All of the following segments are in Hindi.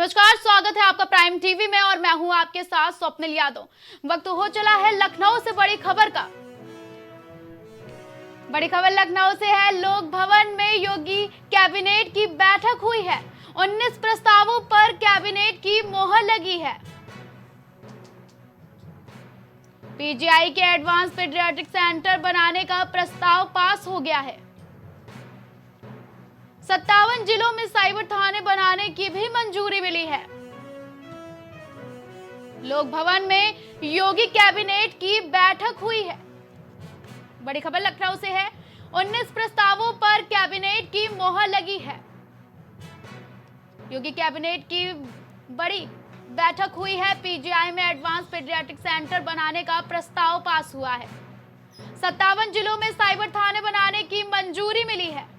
नमस्कार, स्वागत है आपका प्राइम टीवी में और मैं हूं आपके साथ स्वप्निल यादव। वक्त हो चला है लखनऊ से बड़ी खबर का। बड़ी खबर लखनऊ से है। लोक भवन में योगी कैबिनेट की बैठक हुई है। 19 प्रस्तावों पर कैबिनेट की मोहर लगी है। पीजीआई के एडवांस पीडियाट्रिक सेंटर बनाने का प्रस्ताव पास हो गया है। 57 जिलों में साइबर थाने बनाने की भी मंजूरी मिली है। लोक भवन में योगी कैबिनेट की बैठक हुई है। बड़ी खबर लखनऊ से है। 19 प्रस्तावों पर कैबिनेट की मोहर लगी है। योगी कैबिनेट की बड़ी बैठक हुई है। पीजीआई में एडवांस पीडियाट्रिक सेंटर बनाने का प्रस्ताव पास हुआ है। 57 जिलों में साइबर थाने बनाने की मंजूरी मिली है।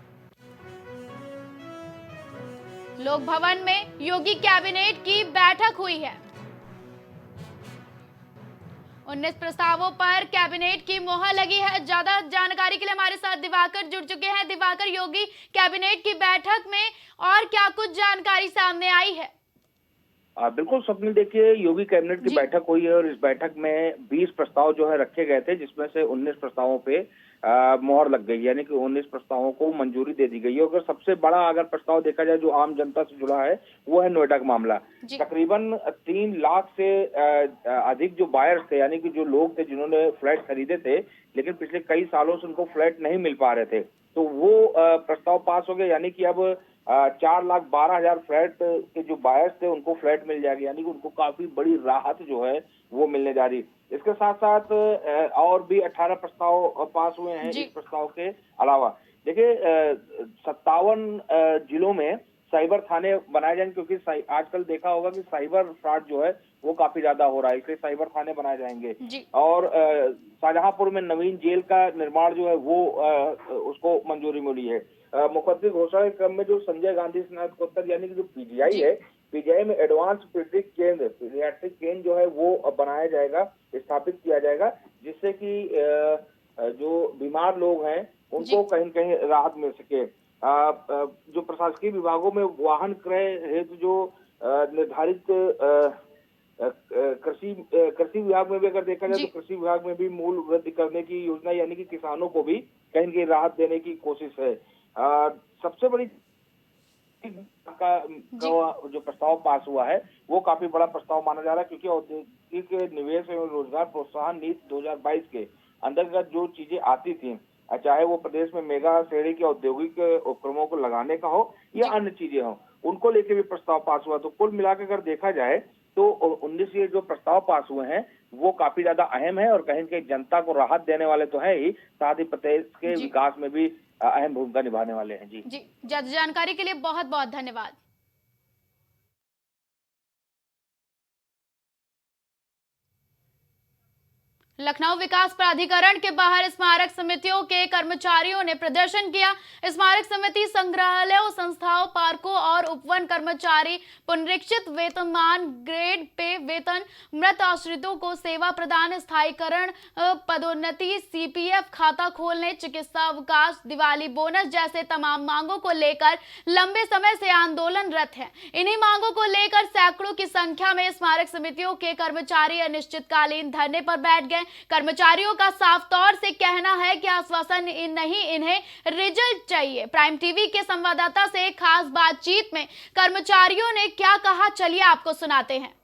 लोक भवन में योगी कैबिनेट की बैठक हुई है। 19 प्रस्तावों पर कैबिनेट की मोहर लगी है। ज्यादा जानकारी के लिए हमारे साथ दिवाकर जुड़ चुके हैं। दिवाकर, योगी कैबिनेट की बैठक में और क्या कुछ जानकारी सामने आई है? बिल्कुल स्वप्निल, देखिए योगी कैबिनेट की बैठक हुई है और इस बैठक में 20 प्रस्ताव जो है रखे गए थे, जिसमें से 19 प्रस्तावों पे मोहर लग गई, यानी कि 19 प्रस्तावों को मंजूरी दे दी गई है। अगर सबसे बड़ा प्रस्ताव देखा जाए जो आम जनता से जुड़ा है, वो है नोएडा का मामला। तकरीबन 3 लाख से अधिक जो बायर्स थे, यानी कि जो लोग थे जिन्होंने फ्लैट खरीदे थे लेकिन पिछले कई सालों से उनको फ्लैट नहीं मिल पा रहे थे, तो वो प्रस्ताव पास हो गया, यानी कि अब 4,12,000 फ्लैट के जो बायर्स थे उनको फ्लैट मिल जाएगी, यानी कि उनको काफी बड़ी राहत जो है वो मिलने जा रही। इसके साथ साथ और भी 18 प्रस्ताव पास हुए हैं इस प्रस्ताव के अलावा। देखिए 57 जिलों में साइबर थाने बनाए जाएंगे, क्योंकि आजकल देखा होगा कि साइबर फ्रॉड जो है वो काफी ज्यादा हो रहा है, इसलिए साइबर थाने बनाए जाएंगे। और शाहजहांपुर में नवीन जेल का निर्माण जो है वो उसको मंजूरी मिली है। मुख्यमंत्री घोषणा के क्रम में जो संजय गांधी स्नातकोत्तर यानी कि जो पीजीआई है, पीजीआई में एडवांस पीडियाट्रिक केंद्र जो है वो बनाया जाएगा, स्थापित किया जाएगा, जिससे कि जो बीमार लोग हैं उनको कहीं न कहीं राहत मिल सके। जो प्रशासकीय विभागों में वाहन क्रय हेतु जो निर्धारित कृषि विभाग में भी अगर देखा जाए तो कृषि विभाग में भी मूल वृद्धि करने की योजना, यानी कि किसानों को भी कहीं न कहीं राहत देने की कोशिश है। सबसे बड़ी का जो प्रस्ताव पास हुआ है वो काफी बड़ा प्रस्ताव माना जा रहा है, क्योंकि औद्योगिक निवेश एवं रोजगार प्रोत्साहन नीति 2022 के अंतर्गत जो चीजें आती थी, चाहे वो प्रदेश में मेगा श्रेणी के औद्योगिक उपक्रमों को लगाने का हो या अन्य चीजें हो, उनको लेके भी प्रस्ताव पास हुआ। तो कुल मिलाकर अगर देखा जाए तो 19 ये जो प्रस्ताव पास हुए हैं वो काफी ज्यादा अहम है और कहीं न कहीं जनता को राहत देने वाले तो है ही, साथ ही प्रदेश के विकास में भी अहम भूमिका निभाने वाले हैं। जी ज्यादा जानकारी के लिए बहुत बहुत धन्यवाद। लखनऊ विकास प्राधिकरण के बाहर स्मारक समितियों के कर्मचारियों ने प्रदर्शन किया। स्मारक समिति संग्रहालयों, संस्थाओं, पार्कों और उपवन कर्मचारी पुनरीक्षित वेतनमान, ग्रेड पे वेतन, मृत आश्रितों को सेवा प्रदान, स्थायीकरण, पदोन्नति, सीपीएफ खाता खोलने, चिकित्सा अवकाश, दिवाली बोनस जैसे तमाम मांगों को लेकर लंबे समय से आंदोलनरत है। इन्हीं मांगों को लेकर सैकड़ों की संख्या में स्मारक समितियों के कर्मचारी अनिश्चितकालीन धरने पर बैठ गए। कर्मचारियों का साफ तौर से कहना है कि आश्वासन नहीं, इन्हें रिजल्ट चाहिए। प्राइम टीवी के संवाददाता से खास बातचीत में कर्मचारियों ने क्या कहा, चलिए आपको सुनाते हैं।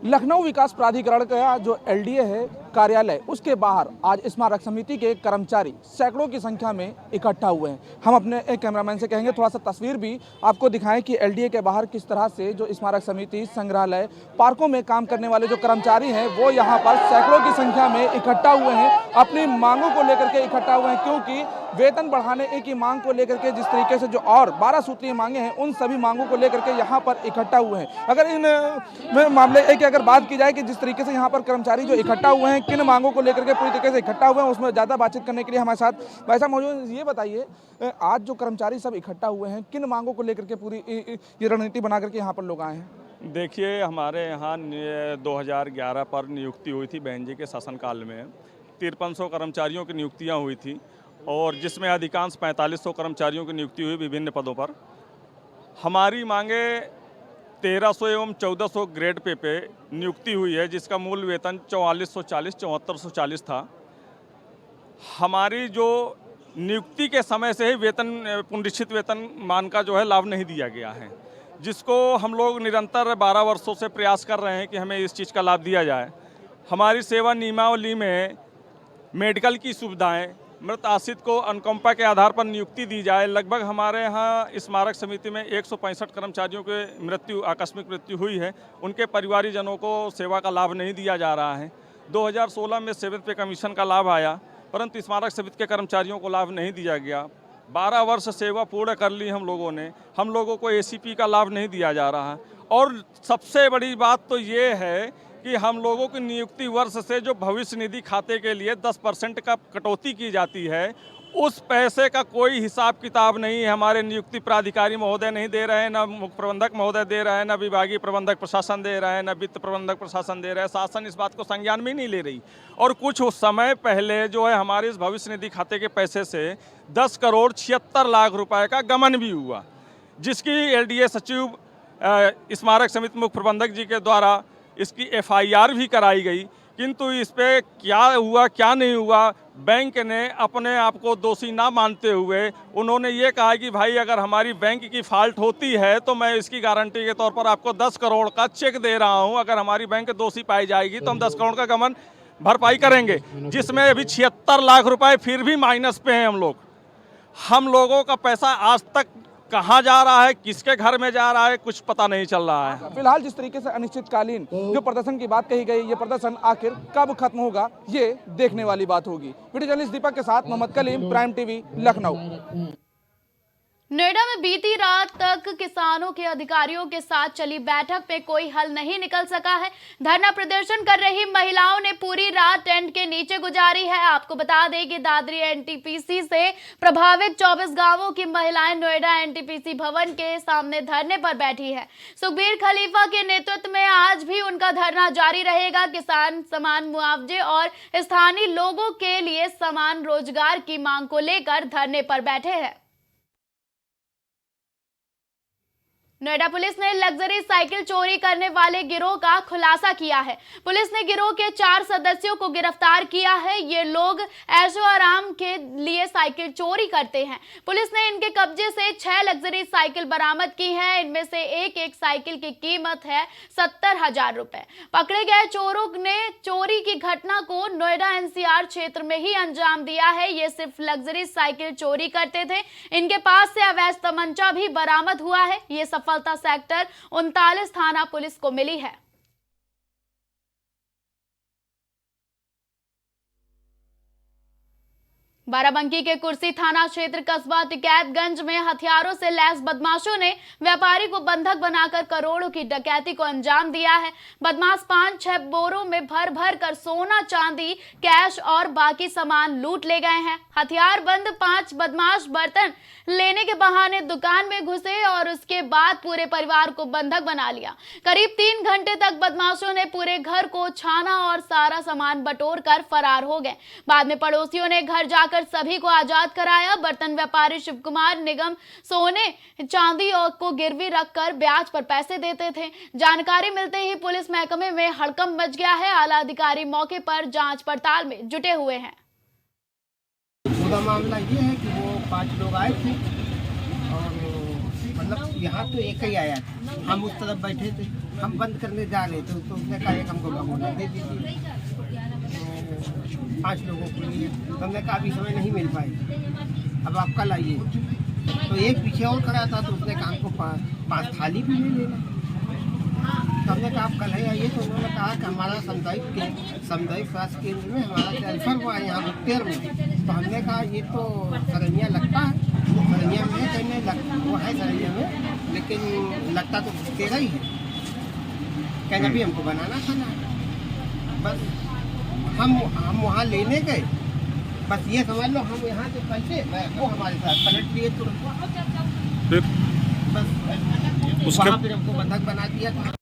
लखनऊ विकास प्राधिकरण का जो एलडीए है कार्यालय, उसके बाहर आज स्मारक समिति के कर्मचारी सैकड़ों की संख्या में इकट्ठा हुए हैं। हम अपने एक कैमरामैन से कहेंगे थोड़ा सा तस्वीर भी आपको दिखाएं कि एलडीए के बाहर किस तरह से जो स्मारक समिति, संग्रहालय, पार्कों में काम करने वाले जो कर्मचारी हैं वो यहाँ पर सैकड़ों की संख्या में इकट्ठा हुए हैं, अपनी मांगों को लेकर के इकट्ठा हुए हैं, क्योंकि वेतन बढ़ाने की मांग को लेकर के जिस तरीके से जो और 12 सूत्रीय मांगे हैं, उन सभी मांगों को लेकर के यहाँ पर इकट्ठा हुए हैं। अगर इन मामले की अगर बात की जाए कि जिस तरीके से यहाँ पर कर्मचारी जो इकट्ठा हुए हैं, किन मांगों को लेकर के पूरी तरीके से इकट्ठा हुए हैं, उसमें ज़्यादा बातचीत करने के लिए हमारे साथ भाई साहब मौजूद हैं। ये बताइए, आज जो कर्मचारी सब इकट्ठा हुए हैं, किन मांगों को लेकर के पूरी ये रणनीति बना करके यहाँ पर लोग आए हैं? देखिए, हमारे यहाँ 2011 पर नियुक्ति हुई थी बहन जी के शासनकाल में। 5300 कर्मचारियों की नियुक्तियाँ हुई थी और जिसमें अधिकांश 4500 कर्मचारियों की नियुक्ति हुई विभिन्न पदों पर। हमारी मांगे 1300 एवं 1400 ग्रेड पे नियुक्ति हुई है, जिसका मूल वेतन 4440 था। हमारी जो नियुक्ति के समय से ही वेतन पुनरीक्षित वेतन मान का जो है लाभ नहीं दिया गया है, जिसको हम लोग निरंतर 12 वर्षों से प्रयास कर रहे हैं कि हमें इस चीज़ का लाभ दिया जाए। हमारी सेवा नियमावली में मेडिकल की सुविधाएं, मृत आश्रित को अनुकंपा के आधार पर नियुक्ति दी जाए। लगभग हमारे यहाँ स्मारक समिति में 165 कर्मचारियों के आकस्मिक मृत्यु हुई है। उनके परिवारीजनों को सेवा का लाभ नहीं दिया जा रहा है। 2016 में 7th पे कमीशन का लाभ आया, परंतु स्मारक समिति के कर्मचारियों को लाभ नहीं दिया गया। 12 वर्ष सेवा पूर्ण कर ली हम लोगों ने, हम लोगों को ACP का लाभ नहीं दिया जा रहा है। और सबसे बड़ी बात तो ये है कि हम लोगों की नियुक्ति वर्ष से जो भविष्य निधि खाते के लिए 10% का कटौती की जाती है, उस पैसे का कोई हिसाब किताब नहीं है। हमारे नियुक्ति प्राधिकारी महोदय नहीं दे रहे हैं, न मुख्य प्रबंधक महोदय दे रहे हैं, न विभागीय प्रबंधक प्रशासन दे रहे हैं, न वित्त प्रबंधक प्रशासन दे रहे हैं। शासन इस बात को संज्ञान में नहीं ले रही। और कुछ समय पहले जो है हमारे इस भविष्य निधि खाते के पैसे से 10,76,00,000 रुपए का गमन भी हुआ, जिसकी LDA सचिव स्मारक समिति मुख्य प्रबंधक जी के द्वारा इसकी FIR भी कराई गई। किंतु इस पे क्या हुआ क्या नहीं हुआ, बैंक ने अपने आप को दोषी ना मानते हुए उन्होंने ये कहा कि भाई अगर हमारी बैंक की फॉल्ट होती है तो मैं इसकी गारंटी के तौर पर आपको 10 करोड़ का चेक दे रहा हूं। अगर हमारी बैंक दोषी पाई जाएगी तो हम 10 करोड़ का गमन भरपाई करेंगे, जिसमें अभी 76 लाख रुपए फिर भी माइनस पे हैं हम लोग। हम लोगों का पैसा आज तक कहाँ जा रहा है, किसके घर में जा रहा है, कुछ पता नहीं चल रहा है। फिलहाल जिस तरीके से अनिश्चितकालीन जो प्रदर्शन की बात कही गई, ये प्रदर्शन आखिर कब खत्म होगा ये देखने वाली बात होगी। वीडियो जर्नलिस्ट दीपक के साथ मोहम्मद कलीम, प्राइम टीवी, लखनऊ। नोएडा में बीती रात तक किसानों के अधिकारियों के साथ चली बैठक में कोई हल नहीं निकल सका है। धरना प्रदर्शन कर रही महिलाओं ने पूरी रात टेंट के नीचे गुजारी है। आपको बता दें कि दादरी NTPC से प्रभावित 24 गांवों की महिलाएं नोएडा NTPC भवन के सामने धरने पर बैठी है। सुखबीर खलीफा के नेतृत्व में आज भी उनका धरना जारी रहेगा। किसान समान मुआवजे और स्थानीय लोगों के लिए समान रोजगार की मांग को लेकर धरने पर बैठे हैं। नोएडा पुलिस ने लग्जरी साइकिल चोरी करने वाले गिरोह का खुलासा किया है। पुलिस ने गिरोह के 4 सदस्यों को गिरफ्तार किया है। ये लोग ऐशो आराम के लिए साइकिल चोरी करते हैं। पुलिस ने इनके कब्जे से 6 लग्जरी साइकिल बरामद की है। इनमें से एक साइकिल की कीमत है 70,000 रुपए। पकड़े गए चोरों ने चोरी की घटना को नोएडा NCR क्षेत्र में ही अंजाम दिया है। ये सिर्फ लग्जरी साइकिल चोरी करते थे। इनके पास से अवैध तमंचा भी बरामद हुआ है। ये सफलता सेक्टर 39 थाना पुलिस को मिली है। बाराबंकी के कुर्सी थाना क्षेत्र कस्बा टिकैतगंज में हथियारों से लैस बदमाशों ने व्यापारी को बंधक बनाकर करोड़ों की डकैती को अंजाम दिया है। बदमाश 5-6 बोरों में भर भर कर सोना, चांदी, कैश और बाकी सामान लूट ले गए हैं। हथियार बंद 5 बदमाश बर्तन लेने के बहाने दुकान में घुसे और उसके बाद पूरे परिवार को बंधक बना लिया। करीब 3 घंटे तक बदमाशों ने पूरे घर को छाना और सारा सामान बटोर कर फरार हो गए। बाद में पड़ोसियों ने घर जाकर सभी को आजाद कराया। बर्तन व्यापारी शिव कुमार निगम सोने चांदी को गिरवी रखकर ब्याज पर पैसे देते थे। जानकारी मिलते ही पुलिस महकमे में हड़कंप मच गया है। आला अधिकारी मौके पर जांच पड़ताल में जुटे हुए हैं। पूरा मामला ये है कि वो 5 लोग आए थे और मतलब यहाँ तो एक ही आया था। हम उस तरफ बैठे थे, हम बंद करने जा रहे थे तो उसने कहा एक हमको भगोना दे दीजिए। 5 लोगों के लिए हमने कहा अभी समय नहीं मिल पाएगी, अब आप कल आइए। तो एक पीछे और खड़ा था तो उसने कहा हमको 5 थाली भी ले लेना। तो हमने कहा आप कल ही आइए। तो उन्होंने कहा कि हमारा सामुदायिक स्वास्थ्य केंद्र में हमारा ट्रांसफर हुआ है यहाँ मुक्तेर में। तो हमने कहा ये तो सरैया लगता है, सरैया में कहने वो है सरैया में, लेकिन लगता तो मुक्तेर ही है। कहना भी हमको बनाना खाना बस। हम वहाँ लेने गए, बस ये समझ लो हम यहाँ से पैसे वो हमारे साथ पलट दिए तुरंत। बस वहाँ फिर हमको बंधक बना दिया था।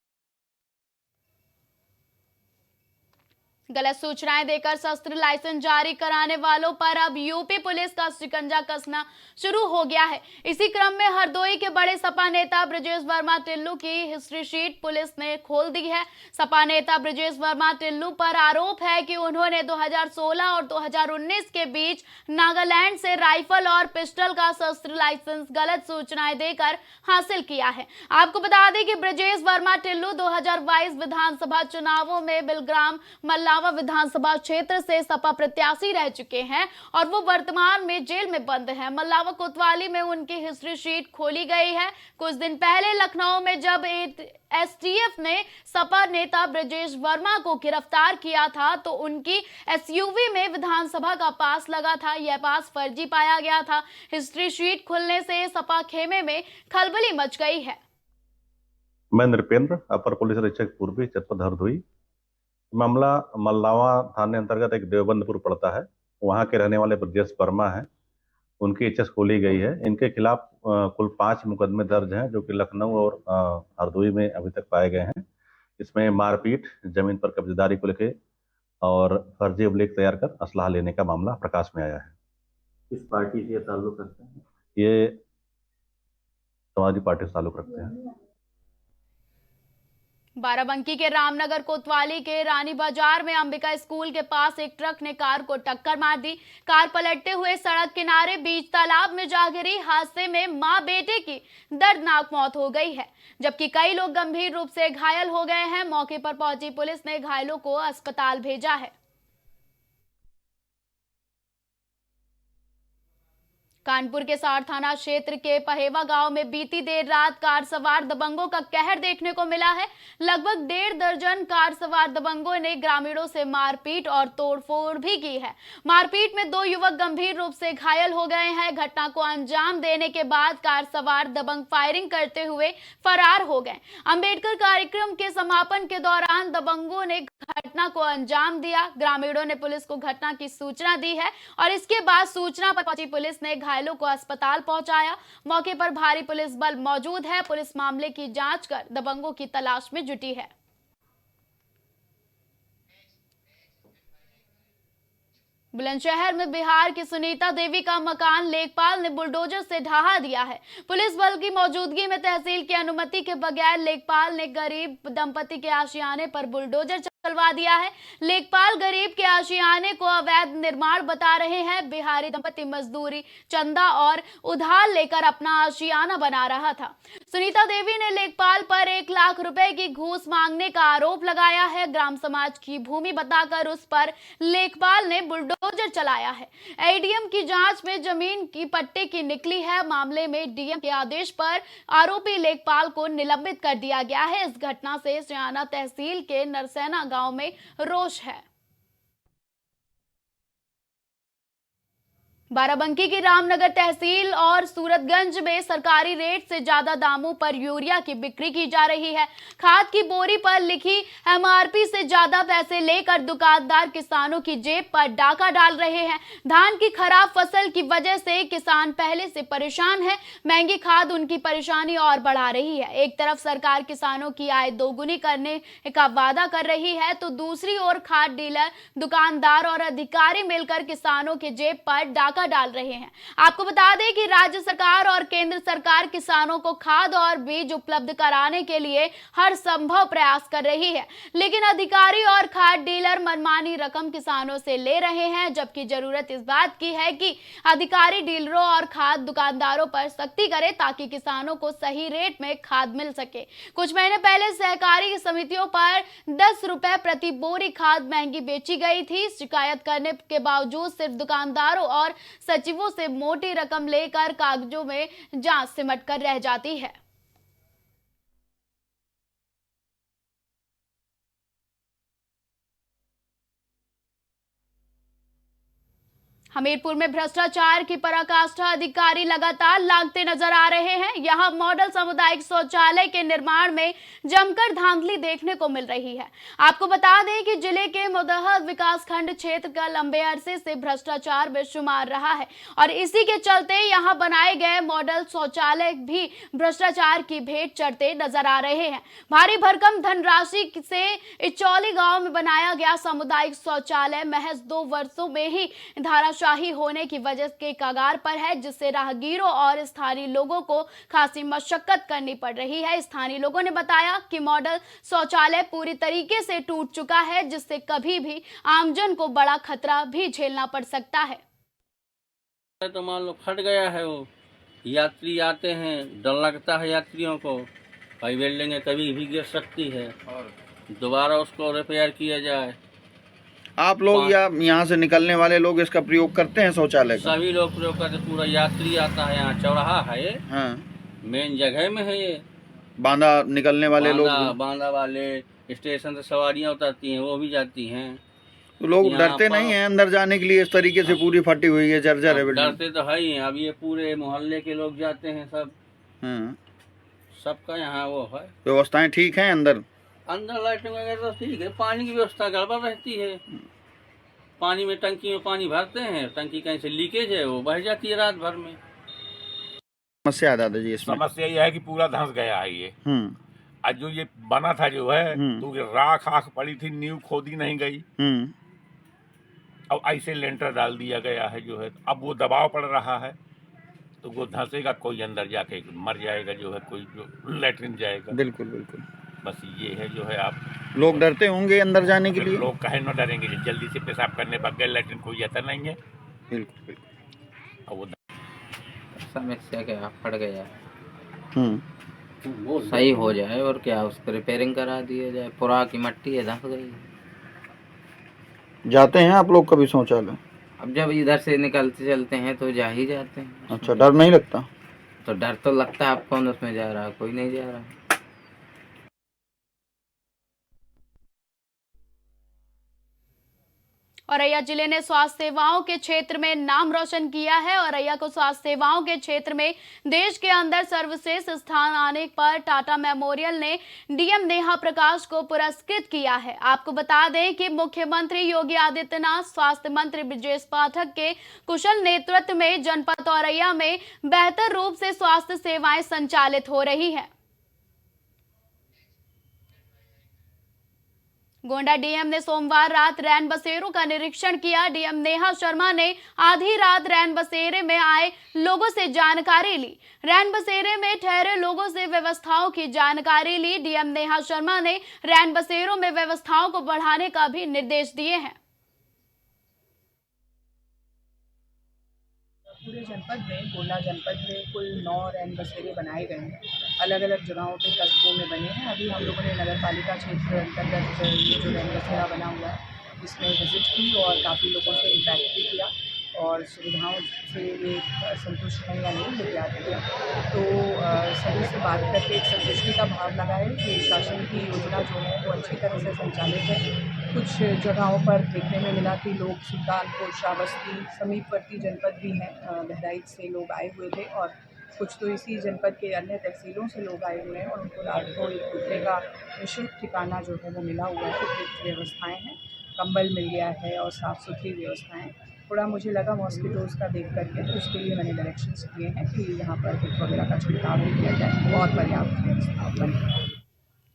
गलत सूचनाएं देकर शस्त्र लाइसेंस जारी कराने वालों पर अब यूपी पुलिस का शिकंजा कसना शुरू हो गया है। इसी क्रम में हरदोई के बड़े सपा नेता ब्रजेश वर्मा टिल्लू की हिस्ट्री शीट पुलिस ने खोल दी है। सपा नेता ब्रजेश वर्मा टिल्लू पर आरोप है कि उन्होंने 2016 और 2019 के बीच नागालैंड से राइफल और पिस्टल का शस्त्र लाइसेंस गलत सूचनाएं देकर हासिल किया है। आपको बता दें कि ब्रजेश वर्मा टिल्लू 2022 विधानसभा चुनावों में बिलग्राम मल्लावा विधानसभा क्षेत्र से सपा प्रत्याशी रह चुके हैं और वो वर्तमान में जेल में बंद हैं। मल्लावा कोतवाली में उनकी हिस्ट्री शीट खोली गई है। कुछ दिन पहले लखनऊ में जब एसटीएफ ने सपा नेता ब्रजेश वर्मा को गिरफ्तार किया था तो उनकी एसयूवी में विधानसभा का पास लगा था। यह पास फर्जी पाया गया था। हिस्ट्री शीट खुलने से सपा खेमे में खलबली मच गई है। मैं नृपेंद्र, अपर पुलिस अधीक्षक पूर्वी, जनपद हरदोई। मामला मल्लावा थाने अंतर्गत एक देवबंदपुर पड़ता है। वहाँ के रहने वाले ब्रजेश वर्मा हैं। उनकी एचएस खोली गई है। इनके खिलाफ कुल 5 मुकदमे दर्ज हैं जो कि लखनऊ और हरदोई में अभी तक पाए गए हैं। इसमें मारपीट, जमीन पर कब्जेदारी को लेकर और फर्जी अभिलेख तैयार कर असलाह लेने का मामला प्रकाश में आया है। किस पार्टी से ये ताल्लुक रखते हैं? ये समाजवादी पार्टी से ताल्लुक रखते हैं। बाराबंकी के रामनगर कोतवाली के रानी बाजार में अंबिका स्कूल के पास एक ट्रक ने कार को टक्कर मार दी। कार पलटते हुए सड़क किनारे बीच तालाब में जा गिरी। हादसे में मां बेटे की दर्दनाक मौत हो गई है, जबकि कई लोग गंभीर रूप से घायल हो गए हैं। मौके पर पहुंची पुलिस ने घायलों को अस्पताल भेजा है। कानपुर के सार थाना क्षेत्र के पहेवा गांव में बीती देर रात कार सवार दबंगों का कहर देखने को मिला है। लगभग 1.5 दर्जन कार सवार दबंगों ने ग्रामीणों से मारपीट और तोड़फोड़ भी की है। मारपीट में 2 युवक गंभीर रूप से घायल हो गए हैं। घटना को अंजाम देने के बाद कार सवार दबंग फायरिंग करते हुए फरार हो गए। अंबेडकर कार्यक्रम के समापन के दौरान दबंगों ने घटना को अंजाम दिया। ग्रामीणों ने पुलिस को घटना की सूचना दी है और इसके बाद सूचना पर पहुंची पुलिस ने घायलों को अस्पताल पहुंचाया। मौके पर भारी पुलिस बल मौजूद है। पुलिस मामले की जांच कर दबंगों की तलाश में जुटी है। बुलंदशहर में बिहार की सुनीता देवी का मकान लेखपाल ने बुलडोजर से ढहा दिया है। पुलिस बल की मौजूदगी में तहसील की अनुमति के बगैर लेखपाल ने गरीब दंपति के आशियाने पर बुलडोजर चलवा दिया है। लेखपाल गरीब के आशियाने को अवैध निर्माण बता रहे हैं। बिहारी दंपति मजदूरी, चंदा और उधार लेकर अपना आशियाना बना रहा था। सुनीता देवी ने लेखपाल पर 1 लाख रुपए की घूस मांगने का आरोप लगाया है। ग्राम समाज की भूमि बताकर उस पर लेखपाल ने बुलडोजर चलाया है। एडीएम की जांच में जमीन की पट्टे की निकली है। मामले में डीएम के आदेश पर आरोपी लेखपाल को निलंबित कर दिया गया है। इस घटना से सयाना तहसील के नरसेना गांव में रोष है। बाराबंकी की रामनगर तहसील और सूरतगंज में सरकारी रेट से ज्यादा दामों पर यूरिया की बिक्री की जा रही है। खाद की बोरी पर लिखी एमआरपी से ज्यादा पैसे लेकर दुकानदार किसानों की जेब पर डाका डाल रहे हैं। धान की खराब फसल की वजह से किसान पहले से परेशान है। महंगी खाद उनकी परेशानी और बढ़ा रही है। एक तरफ सरकार किसानों की आय दोगुनी करने का वादा कर रही है तो दूसरी ओर खाद डीलर, दुकानदार और अधिकारी मिलकर किसानों के जेब पर डाका डाल रहे हैं। आपको बता दें कि राज्य सरकार और केंद्र सरकार किसानों को खाद और बीज उपलब्ध कराने के लिए हर संभव प्रयास कर रही है, लेकिन अधिकारी और खाद डीलर मनमानी रकम किसानों से ले रहे हैं, जबकि जरूरत इस बात की है कि अधिकारी डीलरों और खाद दुकानदारों पर सख्ती करे ताकि किसानों को सही रेट में खाद मिल सके। कुछ महीने पहले सहकारी समितियों पर 10 रुपए प्रति बोरी खाद महंगी बेची गई थी। शिकायत करने के बावजूद सिर्फ दुकानदारों और सचिवों से मोटी रकम लेकर कागजों में जांच सिमट कर रह जाती है। हमीरपुर में भ्रष्टाचार की पराकाष्ठा अधिकारी लगातार लागते नजर आ रहे हैं। यहां मॉडल सामुदायिक शौचालय के निर्माण में जमकर धांधली देखने को मिल रही है। आपको बता दें कि जिले के मोदहर विकासखंड क्षेत्र का लंबे अरसे से भ्रष्टाचार बेशुमार रहा है और इसी के चलते यहां बनाए गए मॉडल शौचालय भी भ्रष्टाचार की भेंट चढ़ते नजर आ रहे हैं। भारी भरकम धनराशि से इचौली गांव में बनाया गया सामुदायिक शौचालय महज 2 वर्षों में ही धाराशाही होने की वजह के कगार पर है, जिससे राहगीरों और स्थानीय लोगों को खासी मशक्कत करनी पड़ रही है। स्थानीय लोगों ने बताया कि मॉडल शौचालय पूरी तरीके से टूट चुका है, जिससे कभी भी आमजन को बड़ा खतरा भी झेलना पड़ सकता है। तो मान लो फट गया है, वो यात्री आते हैं, डर लगता है यात्रियों को, कई बिल्डिंगें कभी भी गिर सकती है और दोबारा उसको रिपेयर किया जाए। आप लोग या यहाँ से निकलने वाले लोग इसका प्रयोग करते हैं शौचालय का? सभी लोग प्रयोग करते, पूरा यात्री आता है, यहाँ चौराहा है ये, हाँ, मेन जगह में है ये। बांदा निकलने वाले लोग, बांदा वाले स्टेशन से सवारियाँ उतरती हैं, वो भी जाती हैं। तो लोग डरते नहीं हैं अंदर जाने के लिए? इस तरीके से पूरी फटी हुई है, जर्जर है बिल्डिंग। डरते तो है ही। अब ये पूरे मोहल्ले के लोग जाते हैं सब, सबका यहाँ वो है। व्यवस्थाएं ठीक हैं अंदर? अंदर लाइटिंग वगैरह तो ठीक है, पानी की व्यवस्था गड़बड़ रहती है। पानी में टंकी में पानी भरते हैं, टंकी कहीं से लीकेज है, वो बह जाती है रात भर में। समस्या है दादाजी इसमें? समस्या यह है कि पूरा धंस गया है ये। आज जो ये बना था जो है, तो राख आख पड़ी थी, नींव खोदी नहीं गई। अब ऐसे लेंटर डाल दिया गया है जो है, अब वो दबाव पड़ रहा है तो वो धंसेगा, कोई अंदर जाके मर जाएगा जो है, कोई जो लेटरिन जाएगा। बिल्कुल बिल्कुल, बस ये है जो है। आप लोग डरते होंगे अंदर जाने के लिए? लोग कहे न डरेंगे, जल्दी से पेशाब करने बगैर लेटरिन कोई जाता नहीं है। बिल्कुल बिल्कुल। अब वो समस्या क्या, फट गया, सही हो जाए और क्या, उसको रिपेयरिंग करा दिया जाए। पुरा की मट्टी है, धंस गई। जाते हैं आप लोग कभी शौचालय? अब जब इधर से निकलते चलते हैं तो जा ही जाते हैं। अच्छा, डर नहीं लगता? तो डर तो लगता है, अब कौन उसमें जा रहा है? कोई नहीं जा रहा। औरैया जिले ने स्वास्थ्य सेवाओं के क्षेत्र में नाम रोशन किया है। औरैया को स्वास्थ्य सेवाओं के क्षेत्र में देश के अंदर सर्वश्रेष्ठ स्थान आने पर टाटा मेमोरियल ने डीएम नेहा प्रकाश को पुरस्कृत किया है। आपको बता दें कि मुख्यमंत्री योगी आदित्यनाथ, स्वास्थ्य मंत्री ब्रजेश पाठक के कुशल नेतृत्व में जनपद औरैया में बेहतर रूप से स्वास्थ्य सेवाएं संचालित हो रही है। गोंडा डीएम ने सोमवार रात रैन बसेरों का निरीक्षण किया। डीएम नेहा शर्मा ने आधी रात रैन बसेरे में आए लोगों से जानकारी ली। रैन बसेरे में ठहरे लोगों से व्यवस्थाओं की जानकारी ली। डीएम नेहा शर्मा ने रैन बसेरों में व्यवस्थाओं को बढ़ाने का भी निर्देश दिए हैं। पूरे जनपद में, गोंडा जनपद में कुल 9 रैन बसेरे बनाए गए हैं, अलग अलग जगहों पे कस्बों में बने हैं। अभी हम लोगों ने नगर पालिका क्षेत्र अंतर्गत ये जो रैन बसेरा बना हुआ है इसमें विजिट की और काफ़ी लोगों से इंटरेक्ट भी किया और सुविधाओं से ये संतुष्ट हैं या नहीं ये ज्ञात किया। तो सभी से बात करके एक संतुष्टि का भाव लगा है कि शासन की योजना जो है वो अच्छी तरह से संचालित है। कुछ जगहों पर देखने में मिला कि लोग सुल्तानपुर, श्रावस्ती, समीपवर्ती जनपद भी हैं, बहराइच से लोग आए हुए थे और कुछ तो इसी जनपद के अन्य तहसीलों से लोग आए हुए हैं और उनको रात को एक रुकने का निःशुल्क ठिकाना जो है वो मिला हुआ है। उपयुक्त व्यवस्थाएँ हैं, कंबल मिल गया है और साफ़ सुथरी व्यवस्थाएँ। थोड़ा मुझे लगा मॉस्किटोज़ का देख करके, तो उसके लिए मैंने डायरेक्शंस दिए हैं कि यहाँ पर हिट वगैरह का छिड़काव भी किया जाए। बहुत पर्याप्त व्यवस्था बनी।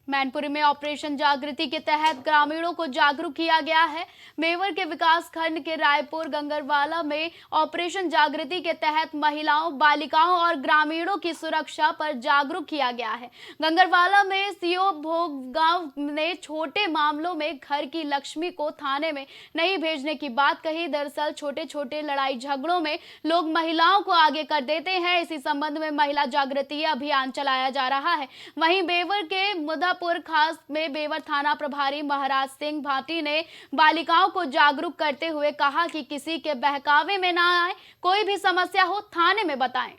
मैनपुरी में ऑपरेशन जागृति के तहत ग्रामीणों को जागरूक किया गया है। मेवर के विकास खंड के रायपुर गंगरवाला में ऑपरेशन जागृति के तहत महिलाओं, बालिकाओं और ग्रामीणों की सुरक्षा पर जागरूक किया गया है। गंगरवाला में सीओ भोगांव ने छोटे मामलों में घर की लक्ष्मी को थाने में नहीं भेजने की बात कही। दरअसल छोटे छोटे लड़ाई झगड़ों में लोग महिलाओं को आगे कर देते हैं। इसी संबंध में महिला जागृति अभियान चलाया जा रहा है। वहीं बेवर के मुदापुर खास में बेवर थाना प्रभारी महाराज सिंह भाटी ने बालिकाओं को जागरूक करते हुए कहा कि किसी के बहकावे में ना आए, कोई भी समस्या हो थाने में बताएं।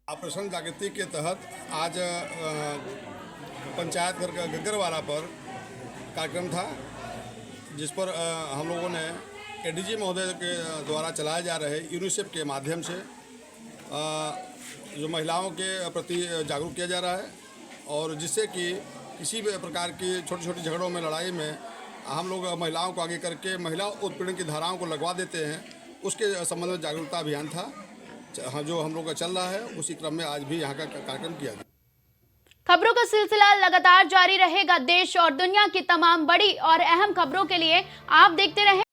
ऑपरेशन जागृति के तहत आज पंचायत घर गग्गरवाला पर कार्यक्रम था, जिस पर हम लोगों ने एडीजी महोदय के द्वारा चलाए जा रहे यूनिसेफ के माध्यम से जो महिलाओं के प्रति जागरूक किया जा रहा है और जिससे कि किसी भी प्रकार की छोटी छोटी झगड़ों में लड़ाई में हम लोग महिलाओं को आगे करके महिला उत्पीड़न की धाराओं को लगवा देते हैं, उसके संबंध में जागरूकता अभियान था जो हम लोग का चल रहा है। उसी क्रम में आज भी यहाँ का कार्यक्रम किया गया। खबरों का सिलसिला लगातार जारी रहेगा। देश और दुनिया की तमाम बड़ी और अहम खबरों के लिए आप देखते रहें